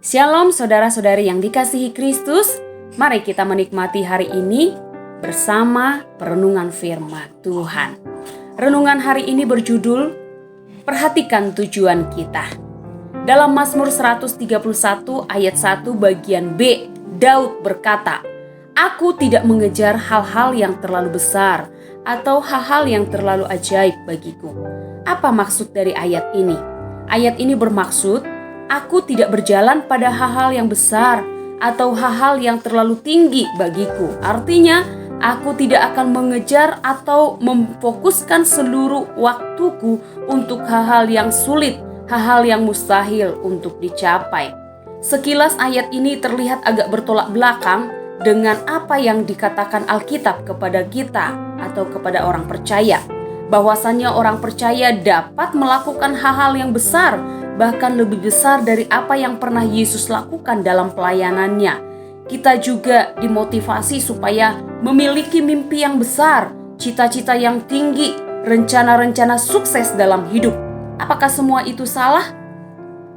Shalom saudara-saudari yang dikasihi Kristus. Mari kita menikmati hari ini bersama perenungan firman Tuhan. Renungan hari ini berjudul Perhatikan Tujuan Kita. Dalam Mazmur 131 ayat 1 bagian B, Daud berkata, "Aku tidak mengejar hal-hal yang terlalu besar atau hal-hal yang terlalu ajaib bagiku." Apa maksud dari ayat ini? Ayat ini bermaksud, aku tidak berjalan pada hal-hal yang besar atau hal-hal yang terlalu tinggi bagiku. Artinya, aku tidak akan mengejar atau memfokuskan seluruh waktuku untuk hal-hal yang sulit, hal-hal yang mustahil untuk dicapai. Sekilas ayat ini terlihat agak bertolak belakang dengan apa yang dikatakan Alkitab kepada kita atau kepada orang percaya. Bahwasannya orang percaya dapat melakukan hal-hal yang besar, bahkan lebih besar dari apa yang pernah Yesus lakukan dalam pelayanannya. Kita juga dimotivasi supaya memiliki mimpi yang besar, cita-cita yang tinggi, rencana-rencana sukses dalam hidup. Apakah semua itu salah?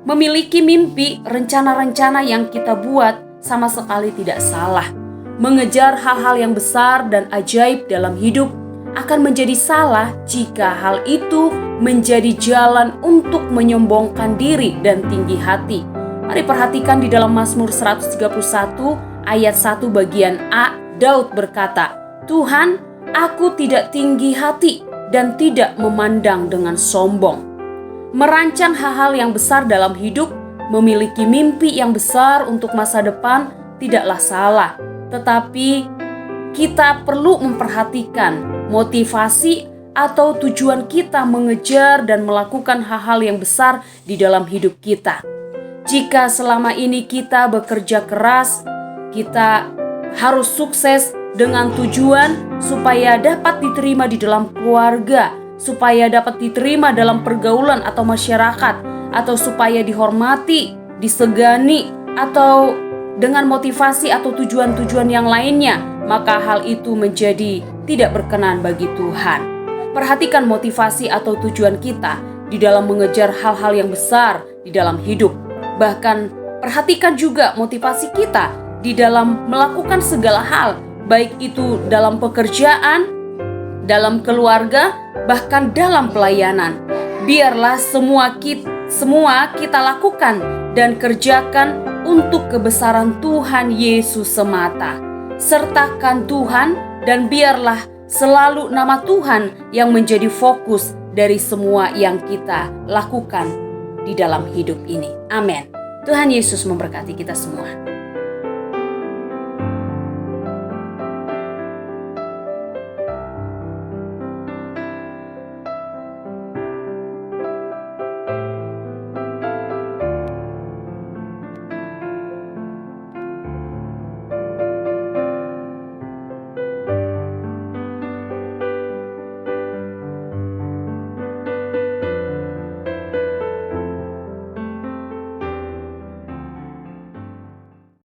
Memiliki mimpi, rencana-rencana yang kita buat sama sekali tidak salah. Mengejar hal-hal yang besar dan ajaib dalam hidup akan menjadi salah jika hal itu menjadi jalan untuk menyombongkan diri dan tinggi hati. Mari perhatikan di dalam Mazmur 131 ayat 1 bagian A, Daud berkata, "Tuhan, aku tidak tinggi hati dan tidak memandang dengan sombong." Merancang hal-hal yang besar dalam hidup, memiliki mimpi yang besar untuk masa depan tidaklah salah. Tetapi kita perlu memperhatikan motivasi atau tujuan kita mengejar dan melakukan hal-hal yang besar di dalam hidup kita. Jika selama ini kita bekerja keras, kita harus sukses dengan tujuan supaya dapat diterima di dalam keluarga, supaya dapat diterima dalam pergaulan atau masyarakat, atau supaya dihormati, disegani, atau dengan motivasi atau tujuan-tujuan yang lainnya, maka hal itu menjadi tidak berkenan bagi Tuhan. Perhatikan motivasi atau tujuan kita di dalam mengejar hal-hal yang besar di dalam hidup. Bahkan perhatikan juga motivasi kita di dalam melakukan segala hal, baik itu dalam pekerjaan, dalam keluarga, bahkan dalam pelayanan. Biarlah semua kita lakukan dan kerjakan untuk kebesaran Tuhan Yesus semata. Sertakan Tuhan dan biarlah selalu nama Tuhan yang menjadi fokus dari semua yang kita lakukan di dalam hidup ini. Amin. Tuhan Yesus memberkati kita semua.